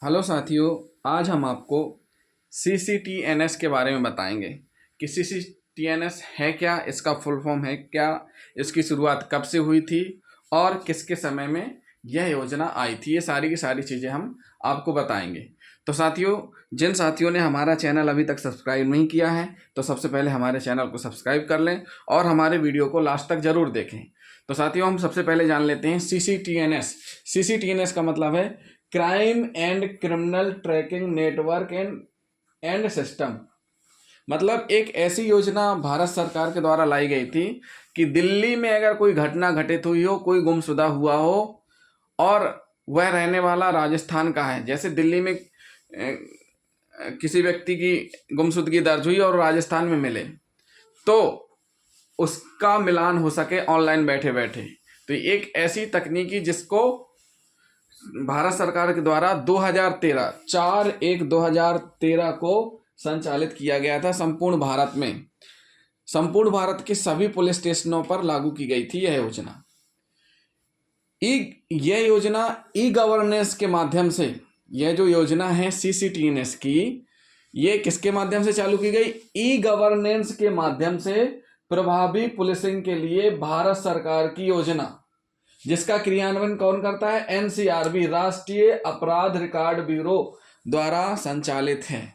Hello साथियों, आज हम आपको CCTNS के बारे में बताएंगे कि CCTNS है क्या, इसका फुल फॉर्म है क्या, इसकी शुरुआत कब से हुई थी और किसके समय में यह योजना आई थी। ये सारी की सारी चीज़ें हम आपको बताएंगे। तो साथियों, जिन साथियों ने हमारा चैनल अभी तक सब्सक्राइब नहीं किया है तो सबसे पहले हमारे चैनल को सब्सक्राइब कर लें और हमारे वीडियो को लास्ट तक ज़रूर देखें। तो साथियों, हम सबसे पहले जान लेते हैं CCTNS। CCTNS का मतलब है crime and criminal tracking network and system. मतलब एक ऐसी योजना भारत सरकार के द्वारा लाई गई थी कि दिल्ली में अगर कोई घटना घटित हुई हो, कोई गुमशुदा हुआ हो और वह रहने वाला राजस्थान का है, जैसे दिल्ली में किसी व्यक्ति की गुमशुदगी दर्ज हुई और राजस्थान में मिले, तो उसका मिलान हो सके ऑनलाइन बैठे बैठे। तो एक ऐसी तकनीकी जिसको भारत सरकार के द्वारा 4/1/2013 को संचालित किया गया था संपूर्ण भारत में। संपूर्ण भारत के सभी पुलिस स्टेशनों पर लागू की गई थी यह योजना। यह योजना ई गवर्नेंस के माध्यम से, यह जो योजना है CCTNS की, ये किसके माध्यम से चालू की गई? ई गवर्नेंस के माध्यम से प्रभावी पुलिसिंग के लिए भारत सरकार की योजना, जिसका क्रियान्वयन कौन करता है? NCRB, राष्ट्रीय अपराध रिकॉर्ड ब्यूरो द्वारा संचालित है।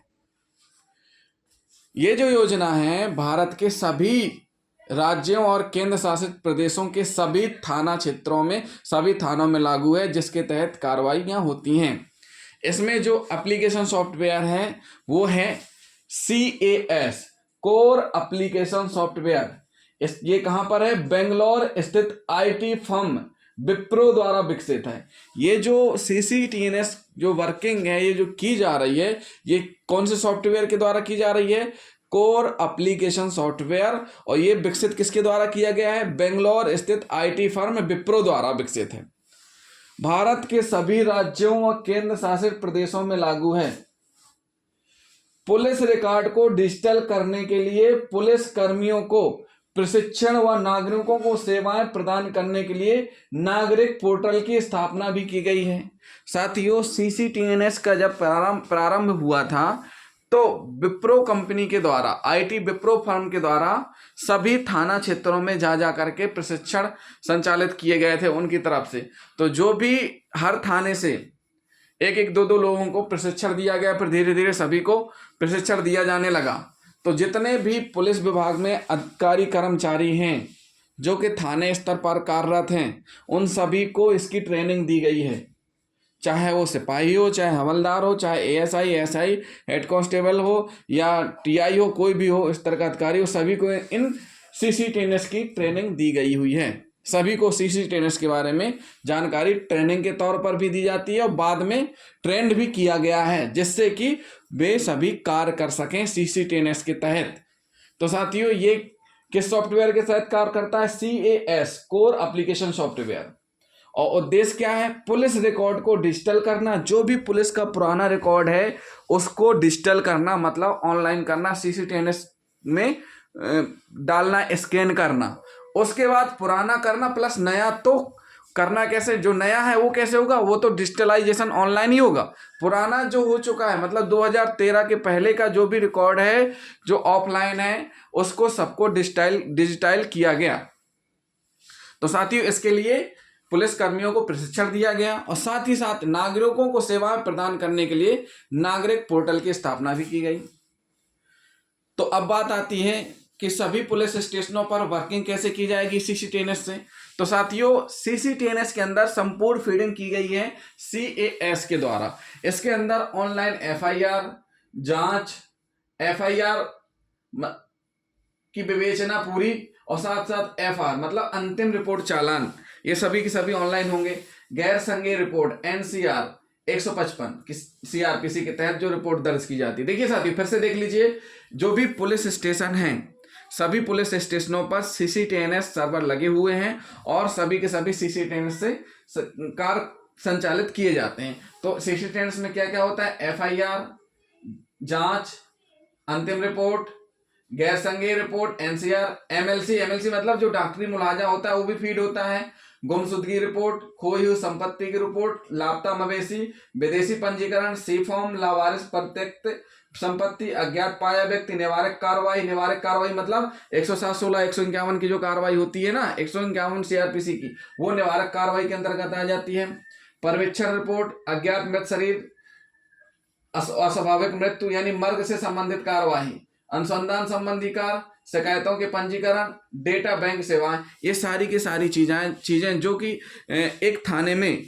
ये जो योजना है भारत के सभी राज्यों और केंद्र शासित प्रदेशों के सभी थाना क्षेत्रों में, सभी थानों में लागू है, जिसके तहत कार्रवाइयां होती हैं। इसमें जो एप्लीकेशन सॉफ्टवेयर है वो है CAS, कोर एप्लीकेशन सॉफ्टवेयर। ये कहां पर है? बेंगलोर स्थित IT फर्म विप्रो द्वारा विकसित है। ये जो CCTNS जो वर्किंग है, ये जो की जा रही है, ये कौन से सॉफ्टवेयर के द्वारा की जा रही है? Core application software. और ये विकसित किसके द्वारा किया गया है? बेंगलोर स्थित IT फर्म विप्रो द्वारा विकसित है। भारत के सभी राज्यों और केंद्र शासित प्रदेशों में लागू है। पुलिस रिकॉर्ड को डिजिटल करने के लिए पुलिस कर्मियों को प्रशिक्षण व नागरिकों को सेवाएं प्रदान करने के लिए नागरिक पोर्टल की स्थापना भी की गई है। साथियों, CCTNS का जब प्रारंभ हुआ था तो विप्रो कंपनी के द्वारा, IT विप्रो फर्म के द्वारा सभी थाना क्षेत्रों में जा करके प्रशिक्षण संचालित किए गए थे उनकी तरफ से। तो जो भी हर थाने से एक एक दो लोगों को प्रशिक्षण दिया गया, फिर धीरे धीरे सभी को प्रशिक्षण दिया जाने लगा। तो जितने भी पुलिस विभाग में अधिकारी कर्मचारी हैं जो कि थाने स्तर पर कार्यरत हैं, उन सभी को इसकी ट्रेनिंग दी गई है। चाहे वो सिपाही हो, चाहे हवलदार हो, चाहे ASI, SI, हेड कांस्टेबल हो या TI हो, कोई भी हो इस तरह का अधिकारी हो, सभी को इन CCTNS की ट्रेनिंग दी गई हुई है। सभी को CCTNS के बारे में जानकारी ट्रेनिंग के तौर पर भी दी जाती है और बाद में ट्रेंड भी किया गया है, जिससे कि वे सभी कार्य कर सकें CCTNS के तहत। तो साथियों, ये किस सॉफ्टवेयर के तहत कार्य करता है? CAS, core application software. और उद्देश्य क्या है? पुलिस रिकॉर्ड को डिजिटल करना। जो भी पुलिस का पुराना रिकॉर्ड है उसको डिजिटल करना, मतलब ऑनलाइन करना, CCTNS में डालना, स्कैन करना। उसके बाद पुराना करना प्लस नया। तो करना कैसे? जो नया है वो कैसे होगा? वो तो डिजिटलाइजेशन ऑनलाइन ही होगा। पुराना जो हो चुका है, मतलब 2013 के पहले का जो भी रिकॉर्ड है जो ऑफलाइन है, उसको सबको डिजिटाइल किया गया। तो साथियों, इसके लिए पुलिस कर्मियों को प्रशिक्षण दिया गया और साथ ही साथ नागरिकों को सेवाएं प्रदान करने के लिए नागरिक पोर्टल की स्थापना भी की गई। तो अब बात आती है कि सभी पुलिस स्टेशनों पर वर्किंग कैसे की जाएगी CCTNS से। तो साथियों, CCTNS के अंदर संपूर्ण फीडिंग की गई है CAS के द्वारा। इसके अंदर ऑनलाइन FIR जांच, FIR की विवेचना पूरी, और साथ साथ FR मतलब अंतिम रिपोर्ट चालान, ये सभी की सभी ऑनलाइन होंगे। गैर संज्ञेय रिपोर्ट NCR 155 CRPC के तहत जो रिपोर्ट दर्ज की जाती है। देखिए साथियों, फिर से देख लीजिए, जो भी पुलिस स्टेशन हैं, सभी पुलिस स्टेशनों पर CCTNS सर्वर लगे हुए हैं और सभी के सभी CCTNS से कार्य संचालित किए जाते हैं। तो CCTNS में क्या क्या होता है? FIR, जांच, अंतिम रिपोर्ट, गैर संज्ञेय रिपोर्ट, NCR, MLC मतलब जो डॉक्टरी मुलाजा होता है वो भी फीड होता है। गुमशुदगी रिपोर्ट, खोई हुई संपत्ति की रिपोर्ट, लापता मवेशी, विदेशी पंजीकरण, सी फॉर्म, लावारिस प्रत्यक्त संपत्ति, अज्ञात पाया व्यक्ति, निवारक कार्रवाई। निवारक कार्रवाई मतलब 107/16 151 की जो कार्रवाई होती है ना, 151 सीआरपीसी की, वो निवारक कार्रवाई के अंतर्गत आ जाती है। पर्यवेक्षण रिपोर्ट, अज्ञात मृत शरीर, अस्वाभाविक मृत्यु यानी मर्ग से संबंधित कार्रवाई, अनुसंधान संबंधी कार्य, शिकायतों के पंजीकरण, डेटा बैंक सेवाएं, ये सारी की सारी चीजें जो कि एक थाने में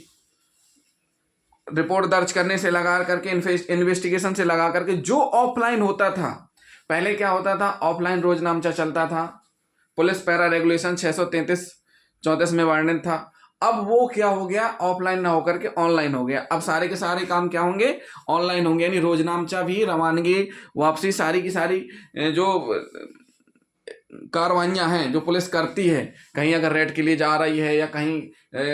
रिपोर्ट दर्ज करने से लगा करके, इन्वेस्टिगेशन से लगा करके जो ऑफलाइन होता था, पहले क्या होता था, ऑफलाइन रोज नामचा चलता था, पुलिस पैरा रेगुलेशन 633-34 में वर्णित था। अब वो क्या हो गया, ऑफलाइन ना होकर के ऑनलाइन हो गया। अब सारे के सारे काम क्या होंगे, ऑनलाइन होंगे, यानी रोजनामचा भी, रवानगी, वापसी, सारी की सारी जो कार्रवाइयाँ हैं जो पुलिस करती है, कहीं अगर रेड के लिए जा रही है या कहीं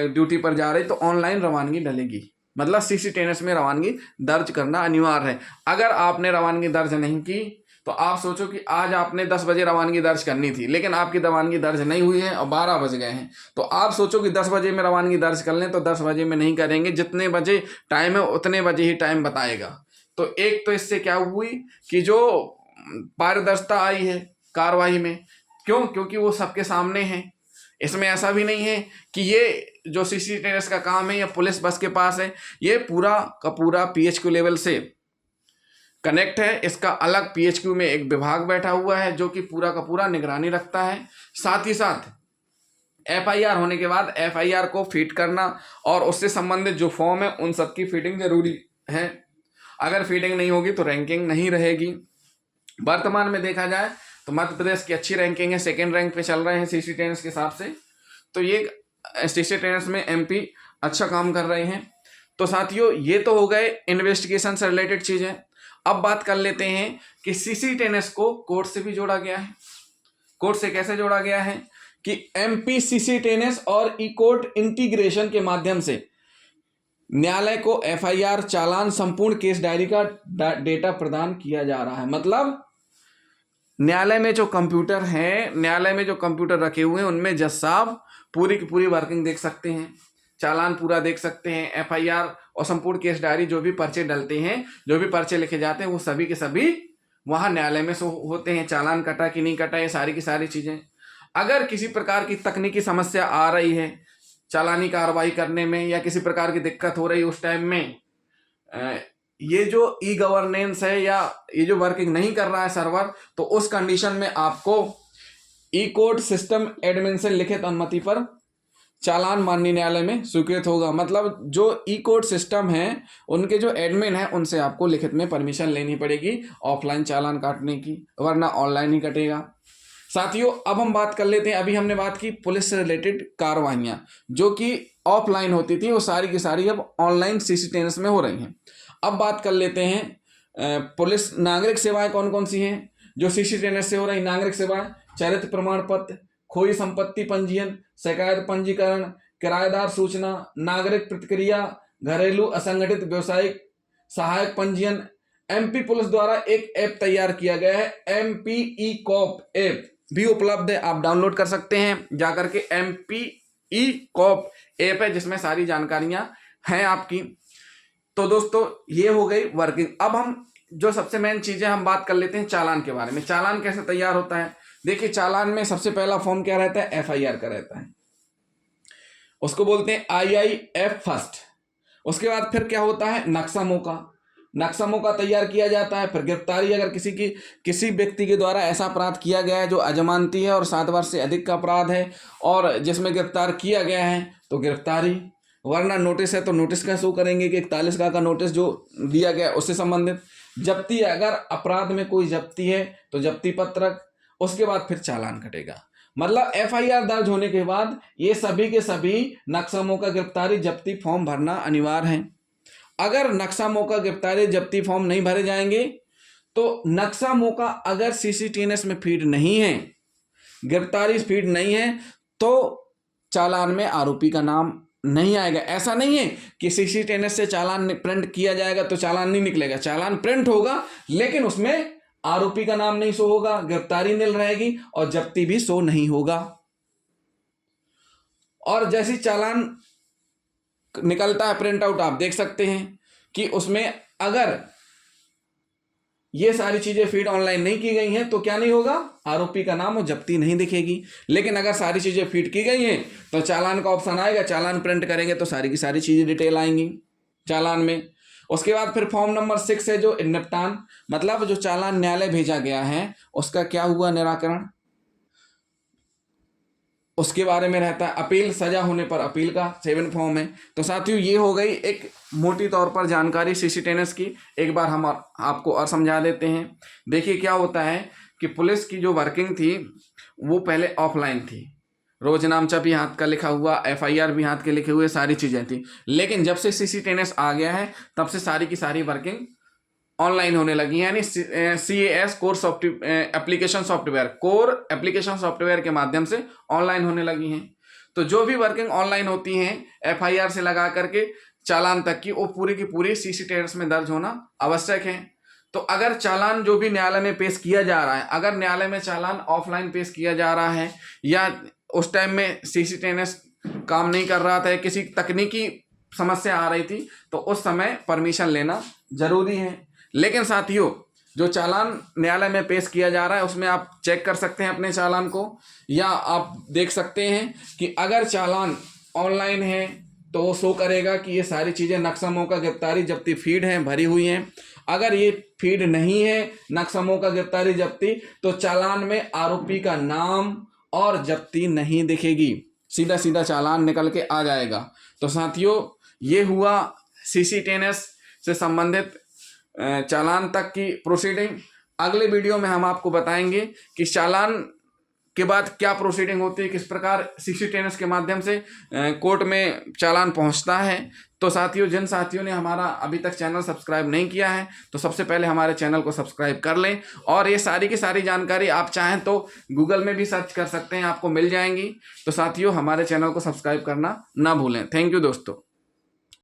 ड्यूटी पर जा रही है, तो ऑनलाइन रवानगी डलेगी। मतलब CCTNS में रवानगी दर्ज करना अनिवार्य है। अगर आपने रवानगी दर्ज नहीं की तो आप सोचो कि आज आपने 10 बजे रवानगी दर्ज करनी थी, लेकिन आपकी रवानगी दर्ज नहीं हुई है और 12 बज गए हैं, तो आप सोचो कि 10 बजे में रवानगी दर्ज कर लें, तो 10 बजे में नहीं करेंगे, जितने बजे टाइम है उतने बजे ही टाइम बताएगा। तो एक तो इससे क्या हुई कि जो पारदर्शिता आई है कार्रवाई में, क्योंकि वो सबके सामने है। इसमें ऐसा भी नहीं है कि ये जो CCTNS का काम है या पुलिस बस के पास है, ये पूरा का पूरा PHQ लेवल से कनेक्ट है। इसका अलग PHQ में एक विभाग बैठा हुआ है जो कि पूरा का पूरा निगरानी रखता है। साथ ही साथ FIR होने के बाद FIR को फीड करना और उससे संबंधित जो फॉर्म है उन सबकी फीडिंग जरूरी है। अगर फीडिंग नहीं होगी तो रैंकिंग नहीं रहेगी। वर्तमान में देखा जाए तो मध्य प्रदेश की अच्छी रैंकिंग है, 2nd रैंक पे चल रहे हैं CCTNS के हिसाब से। तो ये CCTNS में MP अच्छा काम कर रहे हैं। तो साथियों, ये तो हो गए इन्वेस्टिगेशन से रिलेटेड चीजें। अब बात कर लेते हैं कि CCTNS को कोर्ट से भी जोड़ा गया है। कोर्ट से कैसे जोड़ा गया है कि MP CCTNS और E-कोर्ट इंटीग्रेशन के माध्यम से न्यायालय को FIR, चालान, संपूर्ण केस डायरी का डेटा प्रदान किया जा रहा है। मतलब न्यायालय में जो कंप्यूटर है, न्यायालय में जो कंप्यूटर रखे हुए हैं, उनमें जज साहब पूरी की पूरी वर्किंग देख सकते हैं, चालान पूरा देख सकते हैं, FIR और संपूर्ण केस डायरी, जो भी पर्चे डलते हैं, जो भी पर्चे लिखे जाते हैं, वो सभी के सभी वहाँ न्यायालय में होते हैं। चालान कटा कि नहीं कटा, ये सारी की सारी चीज़ें। अगर किसी प्रकार की तकनीकी समस्या आ रही है चालानी कार्रवाई करने में या किसी प्रकार की दिक्कत हो रही है उस टाइम में, ये जो E-गवर्नेंस है या ये जो वर्किंग नहीं कर रहा है सर्वर, तो उस कंडीशन में आपको E-कोर्ट सिस्टम एडमिन से लिखित अनुमति पर चालान माननीय न्यायालय में स्वीकृत होगा। मतलब जो E-कोर्ट सिस्टम है उनके जो एडमिन है उनसे आपको लिखित में परमिशन लेनी पड़ेगी ऑफलाइन चालान काटने की, वरना ऑनलाइन ही कटेगा। साथियों, अब हम बात कर लेते हैं, अभी हमने बात की पुलिस से रिलेटेड कार्रवाइयाँ जो कि ऑफलाइन होती थी, वो सारी की सारी अब ऑनलाइन CCTNS में हो रही हैं। अब बात कर लेते हैं पुलिस नागरिक सेवाएं कौन कौन सी हैं जो CCTNS से हो रही। नागरिक सेवाएं, चरित्र प्रमाण पत्र, खोई संपत्ति पंजीयन, शिकायत पंजीकरण, किराएदार सूचना, नागरिक प्रतिक्रिया, घरेलू असंगठित व्यवसायिक सहायक पंजीयन। MP पुलिस द्वारा एक ऐप तैयार किया गया है, MP E-कॉप ऐप भी उपलब्ध है, आप डाउनलोड कर सकते हैं जाकर के। MP E-कॉप ऐप है जिसमें सारी जानकारियां हैं आपकी। तो दोस्तों, ये हो गई वर्किंग। अब हम जो सबसे मेन चीजें हम बात कर लेते हैं चालान के बारे में। चालान कैसे तैयार होता है? देखिए, चालान में सबसे पहला फॉर्म क्या रहता है? FIR का रहता है, उसको बोलते हैं IIF फर्स्ट। उसके बाद फिर क्या होता है? नक्शा मौका। नक्शा मौका तैयार किया जाता है। फिर गिरफ्तारी, अगर किसी व्यक्ति के द्वारा ऐसा अपराध किया गया है जो अजमानती है और 7 वर्ष से अधिक का अपराध है और जिसमें गिरफ्तार किया गया है तो गिरफ्तारी, वरना नोटिस है तो नोटिस का शो करेंगे कि 41 का नोटिस जो दिया गया उससे संबंधित। जब्ती, अगर अपराध में कोई जब्ती है तो जब्ती पत्रक। उसके बाद फिर चालान कटेगा। मतलब FIR दर्ज होने के बाद ये सभी के सभी नक्शा मौका, गिरफ्तारी, जब्ती फॉर्म भरना अनिवार्य है। अगर नक्शा मौका, गिरफ्तारी, जब्ती फॉर्म नहीं भरे जाएंगे तो नक्शा मौका अगर CCTNS में फीड नहीं है, गिरफ्तारी फीड नहीं है, तो चालान में आरोपी का नाम नहीं आएगा। ऐसा नहीं है कि CCTNS से चालान प्रिंट किया जाएगा तो चालान नहीं निकलेगा। चालान प्रिंट होगा लेकिन उसमें आरोपी का नाम नहीं शो होगा, गिरफ्तारी नील रहेगी और जब्ती भी शो नहीं होगा। और जैसी चालान निकलता है प्रिंट आउट, आप देख सकते हैं कि उसमें अगर ये सारी चीजें फीड ऑनलाइन नहीं की गई हैं तो क्या नहीं होगा, आरोपी का नाम और जब्ती नहीं दिखेगी। लेकिन अगर सारी चीजें फीड की गई हैं तो चालान का ऑप्शन आएगा, चालान प्रिंट करेंगे तो सारी की सारी चीजें डिटेल आएंगी चालान में। उसके बाद फिर फॉर्म नंबर 6 है जो निपटान, मतलब जो चालान न्यायालय भेजा गया है उसका क्या हुआ निराकरण, उसके बारे में रहता है। अपील, सजा होने पर अपील का 7 फॉर्म है। तो साथियों ये हो गई एक मोटी तौर पर जानकारी सीसी टेनेस की। एक बार हम आपको और समझा देते हैं। देखिए क्या होता है कि पुलिस की जो वर्किंग थी वो पहले ऑफलाइन थी, रोजनामचा भी हाथ का लिखा हुआ, FIR भी हाथ के लिखे हुए, सारी चीजें थी। लेकिन जब से सीसी टेनेस आ गया है तब से सारी की सारी वर्किंग ऑनलाइन होने लगी है, यानी CAS core application software, core application software के माध्यम से ऑनलाइन होने लगी हैं। तो जो भी वर्किंग ऑनलाइन होती हैं FIR से लगा करके चालान तक की, वो पूरी की पूरी सीसी टेनेस में दर्ज होना आवश्यक है। तो अगर चालान जो भी न्यायालय में पेश किया जा रहा है, अगर न्यायालय में चालान ऑफलाइन पेश किया जा रहा है या उस टाइम में सीसी टेनेस काम नहीं कर रहा था, किसी तकनीकी समस्या आ रही थी, तो उस समय परमिशन लेना जरूरी है। लेकिन साथियों जो चालान न्यायालय में पेश किया जा रहा है उसमें आप चेक कर सकते हैं अपने चालान को, या आप देख सकते हैं कि अगर चालान ऑनलाइन है तो वो शो करेगा कि ये सारी चीज़ें नक्शा का गिरफ्तारी जब्ती फीड हैं, भरी हुई हैं। अगर ये फीड नहीं है नक्शा का गिरफ्तारी जब्ती, तो चालान में आरोपी का नाम और जब्ती नहीं दिखेगी, सीधा सीधा चालान निकल के आ जाएगा। तो साथियों ये हुआ सीसी टेनेस से संबंधित चालान तक की प्रोसीडिंग। अगले वीडियो में हम आपको बताएंगे कि चालान के बाद क्या प्रोसीडिंग होती है, किस प्रकार सीसी टेनेस के माध्यम से कोर्ट में चालान पहुंचता है। तो साथियों जिन साथियों ने हमारा अभी तक चैनल सब्सक्राइब नहीं किया है तो सबसे पहले हमारे चैनल को सब्सक्राइब कर लें, और ये सारी की सारी जानकारी आप चाहें तो गूगल में भी सर्च कर सकते हैं, आपको मिल जाएंगी। तो साथियों हमारे चैनल को सब्सक्राइब करना ना भूलें। थैंक यू दोस्तों।